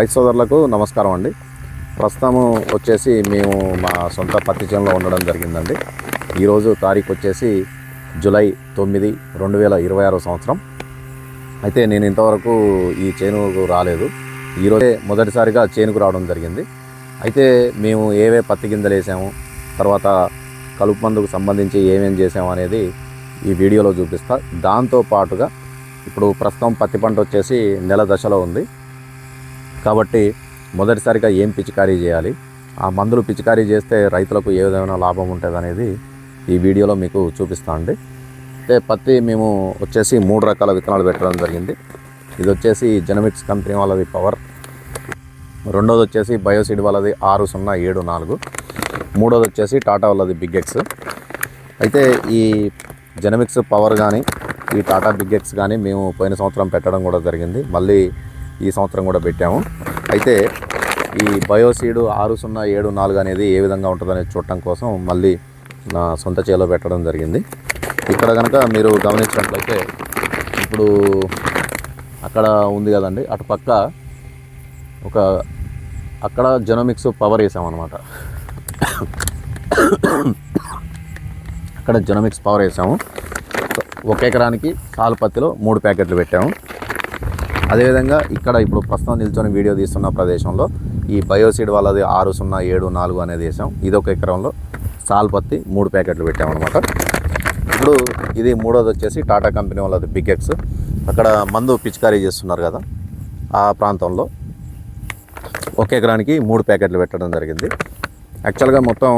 రైతు సోదరులకు నమస్కారం అండి. ప్రస్తుతము వచ్చేసి మేము మా సొంత పత్తి చేనులో ఉండడం జరిగిందండి. ఈరోజు తారీఖు వచ్చేసి జూలై 9, 2026 సంవత్సరం. అయితే నేను ఇంతవరకు ఈ చేనుకు రాలేదు. ఈరోజే మొదటిసారిగా చేనుకు రావడం జరిగింది. అయితే మేము ఏవే పత్తి గింజలు వేసాము, తర్వాత కలుపు మందుకు సంబంధించి ఏమేం చేసాము అనేది ఈ వీడియోలో చూపిస్తా. దాంతో పాటుగా ఇప్పుడు ప్రస్తుతం పత్తి పంట వచ్చేసి నెల దశలో ఉంది కాబట్టి మొదటిసారిగా ఏం పిచికారీ చేయాలి, ఆ మందులు పిచికారీ చేస్తే రైతులకు ఏ విధమైన లాభం ఉంటుంది అనేది ఈ వీడియోలో మీకు చూపిస్తా అండి. అయితే పత్తి మేము వచ్చేసి 3 రకాల విత్తనాలు పెట్టడం జరిగింది. ఇది వచ్చేసి జెనమిక్స్ కంపెనీ వాళ్ళది పవర్, రెండోది వచ్చేసి బయోసీడ్ వాళ్ళది 6074, మూడోది వచ్చేసి టాటా వాళ్ళది బిగ్ ఎక్స్. అయితే ఈ జెనమిక్స్ పవర్ కానీ ఈ టాటా బిగ్ ఎక్స్ కానీ మేము పోయిన సంవత్సరం పెట్టడం కూడా జరిగింది, మళ్ళీ ఈ సంవత్సరం కూడా పెట్టాము. అయితే ఈ బయోసీడ్ 6074 అనేది ఏ విధంగా ఉంటుందనేది చూడటం కోసం మళ్ళీ నా సొంత చేలో పెట్టడం జరిగింది. ఇక్కడ కనుక మీరు గమనించినట్లయితే ఇప్పుడు అక్కడ ఉంది కదండి, అటు పక్క అక్కడ జెనోమిక్స్ పవర్ వేసామన్నమాట. అక్కడ జెనోమిక్స్ పవర్ వేసాము. 1 ఎకరానికి సాలు పత్తిలో 3 ప్యాకెట్లు పెట్టాము. అదేవిధంగా ఇక్కడ ఇప్పుడు ప్రస్తుతం నిల్చొని వీడియో తీస్తున్న ప్రదేశంలో ఈ బయోసీడ్ వాళ్ళది 6074 అనేది వేసాం. ఇది 1 ఎకరంలో సాల్ పత్తి 3 ప్యాకెట్లు పెట్టామన్నమాట. ఇప్పుడు ఇది మూడోది వచ్చేసి టాటా కంపెనీ వాళ్ళది బిగ్ ఎక్స్. అక్కడ మందు పిచికారీ చేస్తున్నారు కదా, ఆ ప్రాంతంలో 1 ఎకరానికి 3 ప్యాకెట్లు పెట్టడం జరిగింది. యాక్చువల్గా మొత్తం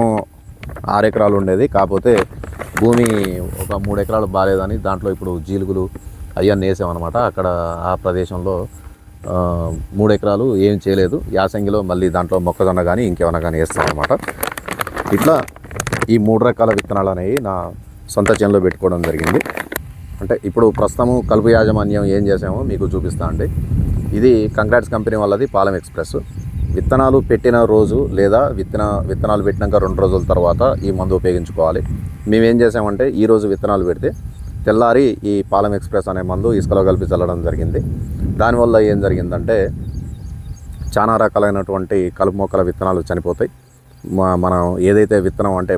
6 ఎకరాలు ఉండేది, కాకపోతే భూమి ఒక 3 ఎకరాలు బాగాలేదని దాంట్లో ఇప్పుడు జీలుగులు అవన్నీ వేసామన్నమాట. అక్కడ ఆ ప్రదేశంలో 3 ఎకరాలు ఏం చేయలేదు. యాసంగిలో మళ్ళీ దాంట్లో మొక్కజొన్న కానీ ఇంకేమైనా కానీ వేస్తామన్నమాట. ఇట్లా ఈ 3 రకాల విత్తనాలు అనేవి నా సొంత చేనులో పెట్టుకోవడం జరిగింది. అంటే ఇప్పుడు ప్రస్తుతము కలుపు యాజమాన్యం ఏం చేసామో మీకు చూపిస్తా అండి. ఇది కంగ్రాట్స్ కంపెనీ వాళ్ళది పాలెం ఎక్స్ప్రెస్. విత్తనాలు పెట్టిన రోజు లేదా విత్తనాలు పెట్టినాక 2 రోజుల తర్వాత ఈ మందు ఉపయోగించుకోవాలి. మేమేం చేసామంటే ఈరోజు విత్తనాలు పెడితే తెల్లారి ఈ పాలెం ఎక్స్ప్రెస్ అనే మందు ఇసుకలో కలిపి చల్లడం జరిగింది. దానివల్ల ఏం జరిగిందంటే చాలా రకాలైనటువంటి కలుపు మొక్కల విత్తనాలు చనిపోతాయి. మనం ఏదైతే విత్తనం అంటే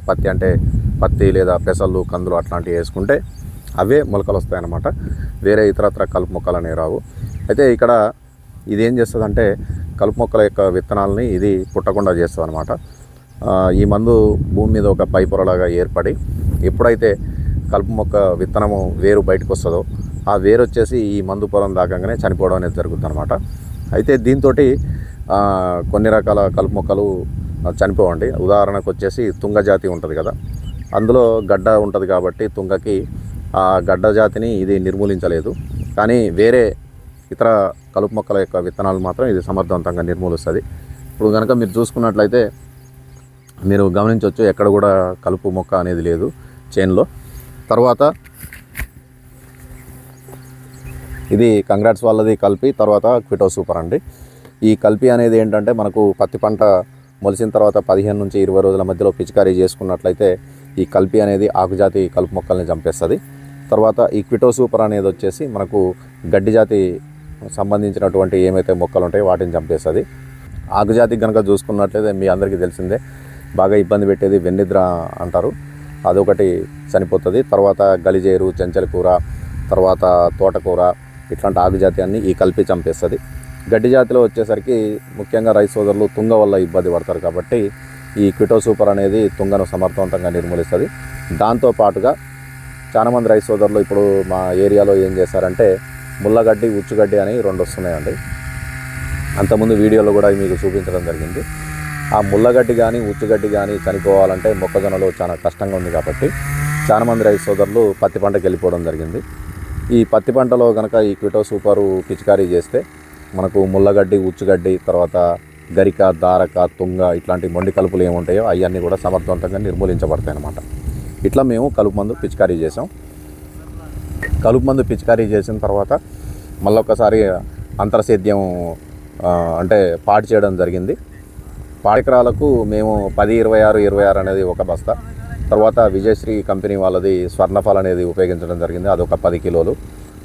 పత్తి లేదా పెసళ్ళు, కందులు అట్లాంటివి వేసుకుంటే అవే మొలకలు వస్తాయన్నమాట. వేరే ఇతరత్ర కలుపు మొక్కలు అనేవి రావు. అయితే ఇక్కడ ఇది ఏం చేస్తుందంటే కలుపు మొక్కల యొక్క విత్తనాలని ఇది పుట్టకుండా చేస్తుంది అనమాట. ఈ మందు భూమి మీద ఒక పై పొరలాగా ఏర్పడి ఎప్పుడైతే కలుపు మొక్క విత్తనము వేరు బయటకు వస్తుందో ఆ వేరు వచ్చేసి ఈ మందు పొలం దాకంగానే చనిపోవడం అనేది జరుగుతుంది అనమాట. అయితే దీంతో కొన్ని రకాల కలుపు మొక్కలు చనిపోవండి. ఉదాహరణకు వచ్చేసి తుంగ జాతి ఉంటుంది కదా, అందులో గడ్డ ఉంటుంది కాబట్టి తుంగకి ఆ గడ్డ జాతిని ఇది నిర్మూలించలేదు. కానీ వేరే ఇతర కలుపు మొక్కల యొక్క విత్తనాలు మాత్రం ఇది సమర్థవంతంగా నిర్మూలిస్తుంది. ఇప్పుడు కనుక మీరు చూసుకున్నట్లయితే మీరు గమనించవచ్చు, ఎక్కడ కూడా కలుపు మొక్క అనేది లేదు చేనులో. తర్వాత ఇది కంగ్రాట్స్ వాళ్ళది కల్పి, తర్వాత క్విటో సూపర్ అండి. ఈ కల్పి అనేది ఏంటంటే మనకు పత్తి పంట మొలిసిన తర్వాత 15 నుంచి 20 రోజుల మధ్యలో పిచికారీ చేసుకున్నట్లయితే ఈ కల్పి అనేది ఆకుజాతి కలుపు మొక్కల్ని చంపేస్తుంది. తర్వాత ఈ క్విటో సూపర్ అనేది వచ్చేసి మనకు గడ్డి జాతి సంబంధించినటువంటి ఏమైతే మొక్కలు ఉంటాయో వాటిని చంపేస్తుంది. ఆకుజాతికి కనుక చూసుకున్నట్లయితే మీ అందరికీ తెలిసిందే, బాగా ఇబ్బంది పెట్టేది వెన్నిద్ర అంటారు, అదొకటి చనిపోతుంది. తర్వాత గలిజేరు, చెంచల కూర, తర్వాత తోటకూర, ఇట్లాంటి ఆకుజాతి అన్నీ ఈ కలిపి చంపేస్తుంది. గడ్డి జాతిలో వచ్చేసరికి ముఖ్యంగా రైతు సోదరులు తుంగ వల్ల ఇబ్బంది పడతారు కాబట్టి ఈ క్విటో సూపర్ అనేది తుంగను సమర్థవంతంగా నిర్మూలిస్తుంది. దాంతోపాటుగా చాలామంది రైతు సోదరులు ఇప్పుడు మా ఏరియాలో ఏం చేశారంటే ముళ్ళగడ్డి, ఉచ్చుగడ్డి అని 2 వస్తున్నాయండి. అంతకుముందు వీడియోలో కూడా మీకు చూపించడం జరిగింది. ఆ ముళ్ళగడ్డి కానీ ఉచ్చుగడ్డి కానీ చనిపోవాలంటే మొక్కజొన్నలో చాలా కష్టంగా ఉంది కాబట్టి చాలామంది రైతు సోదరులు పత్తి పంటకు వెళ్ళిపోవడం జరిగింది. ఈ పత్తి పంటలో కనుక ఈ క్విటో సూపరు పిచికారీ చేస్తే మనకు ముళ్ళగడ్డి, ఉచ్చుగడ్డి, తర్వాత గరిక, దారక, తుంగ ఇట్లాంటి మొండి కలుపులు ఏముంటాయో అవన్నీ కూడా సమర్థవంతంగా నిర్మూలించబడతాయి అన్నమాట. ఇట్లా మేము కలుపు మందు పిచికారీ చేసాం. కలుపు మందు పిచికారీ చేసిన తర్వాత మళ్ళొకసారి అంతర్సేద్యం అంటే పాడు చేయడం జరిగింది. పాడెకరాలకు మేము 10, 26, 26 అనేది ఒక బస్తా, తర్వాత విజయశ్రీ కంపెనీ వాళ్ళది స్వర్ణఫల్ అనేది ఉపయోగించడం జరిగింది, అదొక 10 కిలోలు.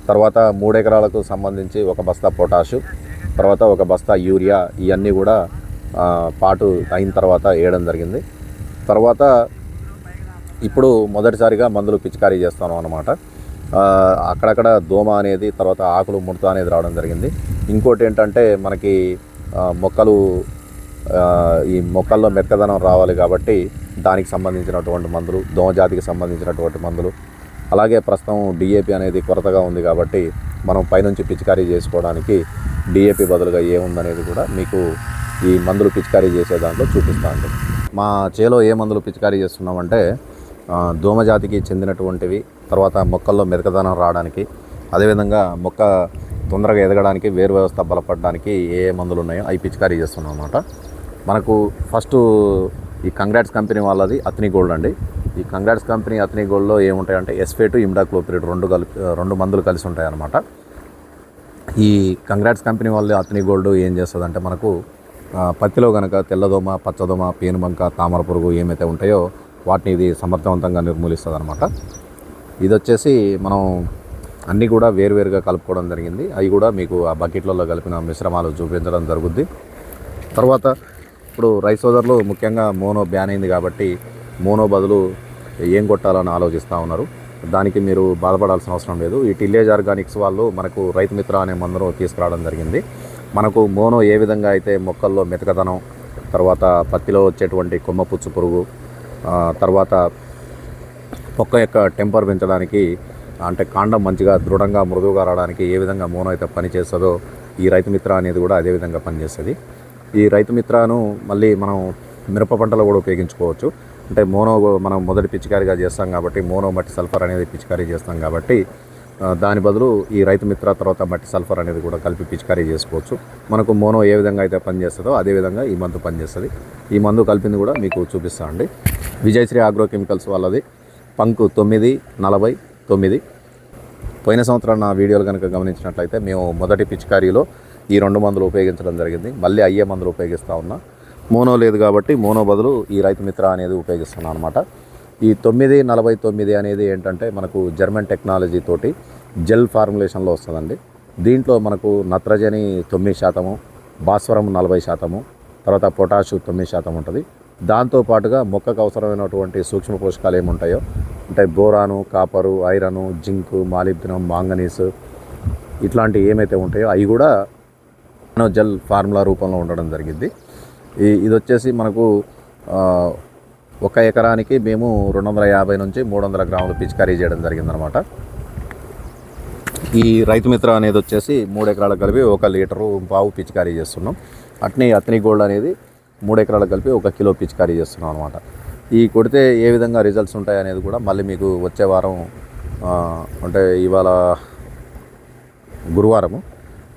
తర్వాత 3 ఎకరాలకు సంబంధించి ఒక బస్తా పొటాషు, తర్వాత ఒక బస్తా యూరియా ఇవన్నీ కూడా పాటు అయిన తర్వాత వేయడం జరిగింది. తర్వాత ఇప్పుడు మొదటిసారిగా మందులు పిచికారీ చేస్తాను అన్నమాట. అక్కడక్కడ దోమ అనేది, తర్వాత ఆకులు ముడత అనేది రావడం జరిగింది. ఇంకోటి ఏంటంటే మనకి మొక్కలు ఈ మొక్కల్లో మెత్తదనం రావాలి కాబట్టి దానికి సంబంధించినటువంటి మందులు, దోమ జాతికి సంబంధించినటువంటి మందులు, అలాగే ప్రస్తుతం డిఏపి అనేది కొరతగా ఉంది కాబట్టి మనం పైనుంచి పిచికారీ చేసుకోవడానికి డిఏపి బదులుగా ఏముందనేది కూడా మీకు ఈ మందులు పిచికారీ చేసే దాంట్లో చూపిస్తాను. మా చేలో ఏ మందులు పిచికారీ చేస్తున్నామంటే దోమ జాతికి చెందినటువంటివి, తర్వాత మొక్కల్లో మెతకదనం రావడానికి, అదేవిధంగా మొక్క తొందరగా ఎదగడానికి, వేరు వ్యవస్థ బలపడడానికి ఏ మందులు ఉన్నాయో అవి పిచికారీ చేస్తున్నాం అన్నమాట. మనకు ఫస్ట్ ఈ కంగ్రాట్స్ కంపెనీ వాళ్ళది అత్ని గోల్డ్ అండి. ఈ కంగ్రాట్స్ కంపెనీ అత్ని గోల్డ్లో ఏముంటాయంటే ఎస్ఫేటు, ఇమిడాక్లోపిరిడ్ రెండు మందులు కలిసి ఉంటాయి అన్నమాట. ఈ కంగ్రాట్స్ కంపెనీ వాళ్ళది అత్ని గోల్డ్ ఏం చేస్తుందంటే మనకు పత్తిలో కనుక తెల్లదోమ, పచ్చదోమ, పేనుబంక, తామర పురుగు ఏమైతే ఉంటాయో వాటిని ఇది సమర్థవంతంగా నిర్మూలిస్తుంది అనమాట. ఇది వచ్చేసి మనం అన్నీ కూడా వేరువేరుగా కలుపుకోవడం జరిగింది. అవి కూడా మీకు ఆ బకెట్లలో కలిపిన మిశ్రమాలు చూపించడం జరుగుద్ది. తర్వాత ఇప్పుడు రైతు సోదరులు ముఖ్యంగా మోనో బ్యాన్ అయింది కాబట్టి మోనో బదులు ఏం కొట్టాలని ఆలోచిస్తూ ఉన్నారు. దానికి మీరు బాధపడాల్సిన అవసరం లేదు. ఈ టిల్లేజ్ ఆర్గానిక్స్ వాళ్ళు మనకు రైతు మిత్ర అనే మందును తీసుకురావడం జరిగింది. మనకు మోనో ఏ విధంగా అయితే మొక్కల్లో మెతకదనం, తర్వాత పత్తిలో వచ్చేటువంటి కొమ్మ పుచ్చు పురుగు, తర్వాత మొక్క యొక్క టెంపర్ పెంచడానికి, అంటే కాండం మంచిగా దృఢంగా మృదువుగా రావడానికి ఏ విధంగా మోనో అయితే పనిచేస్తుందో ఈ రైతు మిత్ర అనేది కూడా అదే విధంగా పనిచేస్తుంది. ఈ రైతు మిత్రను మళ్ళీ మనం మిరప పంటలో కూడా ఉపయోగించుకోవచ్చు. అంటే మోనో మనం మొదటి పిచికారీగా చేస్తాం కాబట్టి మోనో మట్టి సల్ఫర్ అనేది పిచికారీ చేస్తాం కాబట్టి దాని బదులు ఈ రైతు మిత్ర తర్వాత మట్టి సల్ఫర్ అనేది కూడా కలిపి పిచికారీ చేసుకోవచ్చు. మనకు మోనో ఏ విధంగా అయితే పనిచేస్తుందో అదేవిధంగా ఈ మందు పనిచేస్తుంది. ఈ మందు కలిపింది కూడా మీకు చూపిస్తామండి. విజయశ్రీ ఆగ్రో కెమికల్స్ వాళ్ళది పంకు 949. పోయిన సంవత్సరం నా వీడియోలు కనుక గమనించినట్లయితే మేము మొదటి పిచికారీలో ఈ 2 మందులు ఉపయోగించడం జరిగింది. మళ్ళీ అయ్యే మందులు ఉపయోగిస్తూ ఉన్నా. మోనో లేదు కాబట్టి మోనో బదులు ఈ రైతు మిత్ర అనేది ఉపయోగిస్తున్నాను అనమాట. ఈ 949 అనేది ఏంటంటే మనకు జర్మన్ టెక్నాలజీ తోటి జెల్ ఫార్ములేషన్లో వస్తుందండి. దీంట్లో మనకు నత్రజని 9%, భాస్వరం 40%, తర్వాత పొటాషు 9% ఉంటుంది. దాంతోపాటుగా మొక్కకు అవసరమైనటువంటి సూక్ష్మ పోషకాలు ఏముంటాయో అంటే బోరాను, కాపరు, ఐరను, జింకు, మాలిబ్డినం, మాంగనీసు ఇట్లాంటివి ఏమైతే ఉంటాయో అవి కూడా జెల్ ఫార్ములా రూపంలో ఉండడం జరిగింది. ఇది వచ్చేసి మనకు 1 ఎకరానికి మేము 250 నుంచి 300 గ్రాములు పిచికారీ చేయడం జరిగిందనమాట. ఈ రైతు మిత్ర అనేది వచ్చేసి 3 ఎకరాలకు కలిపి 1 లీటరు పావు పిచికారీ చేస్తున్నాం. అత్ని గోల్డ్ అనేది 3 ఎకరాలకు కలిపి 1 కిలో పిచికారీ చేస్తున్నాం అనమాట. ఈ కొడితే ఏ విధంగా రిజల్ట్స్ ఉంటాయి అనేది కూడా మళ్ళీ మీకు వచ్చే వారం, అంటే ఇవాళ గురువారము,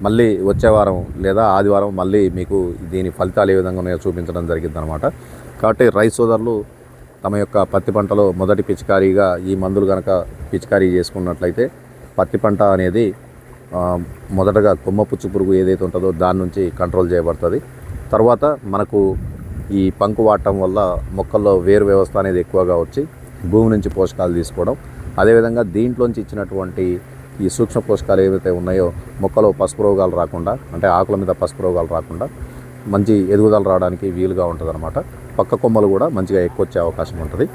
మళ్ళీ వచ్చే వారం లేదా ఆదివారం మళ్ళీ మీకు దీని ఫలితాలు ఏ విధంగా ఉన్నాయో చూపించడం జరిగింది అనమాట. కాబట్టి రైతు సోదరులు తమ యొక్క పత్తి పంటలో మొదటి పిచికారీగా ఈ మందులు కనుక పిచికారీ చేసుకున్నట్లయితే పత్తి పంట అనేది మొదటగా కొమ్మ పుచ్చు పురుగు ఏదైతే ఉంటుందో దాని నుంచి కంట్రోల్ చేయబడుతుంది. తర్వాత మనకు ఈ పంకు వాడటం వల్ల మొక్కల్లో వేరు వ్యవస్థ అనేది ఎక్కువగా వచ్చి భూమి నుంచి పోషకాలు తీసుకోవడం, అదేవిధంగా దీంట్లోంచి ఇచ్చినటువంటి ఈ సూక్ష్మ పోషకాలు ఏవైతే ఉన్నాయో మొక్కలో పసుపు రోగాలు రాకుండా, అంటే ఆకుల మీద పసుపు రోగాలు రాకుండా మంచి ఎదుగుదల రావడానికి వీలుగా ఉంటుందన్నమాట. పక్క కొమ్మలు కూడా మంచిగా ఎక్కువ వచ్చే అవకాశం ఉంటుంది.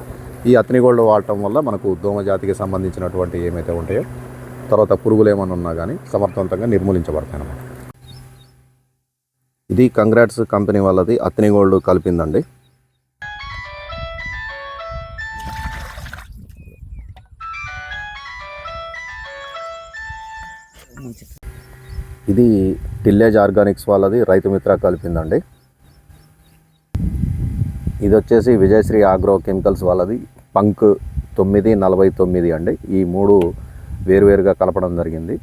ఈ అత్ని గోల్డ్ వాడటం వల్ల మనకు దోమ జాతికి సంబంధించినటువంటి ఏమైతే ఉంటాయో, తర్వాత పురుగులు ఏమైనా ఉన్నా కానీ సమర్థవంతంగా నిర్మూలించబడతాయి అన్నమాట. ఇది కంగ్రాట్స్ కంపెనీ వాళ్ళది అత్ని గోల్డ్ కలిపిందండి. ఇది టిల్లేజ్ ఆర్గానిక్స్ వాళ్ళది రైతు మిత్ర కలిపిందండి. ఇది వచ్చేసి విజయశ్రీ ఆగ్రో కెమికల్స్ వాళ్ళది పంక్ 949 అండి. ఈ 3 వేరువేరుగా కలపడం జరిగింది.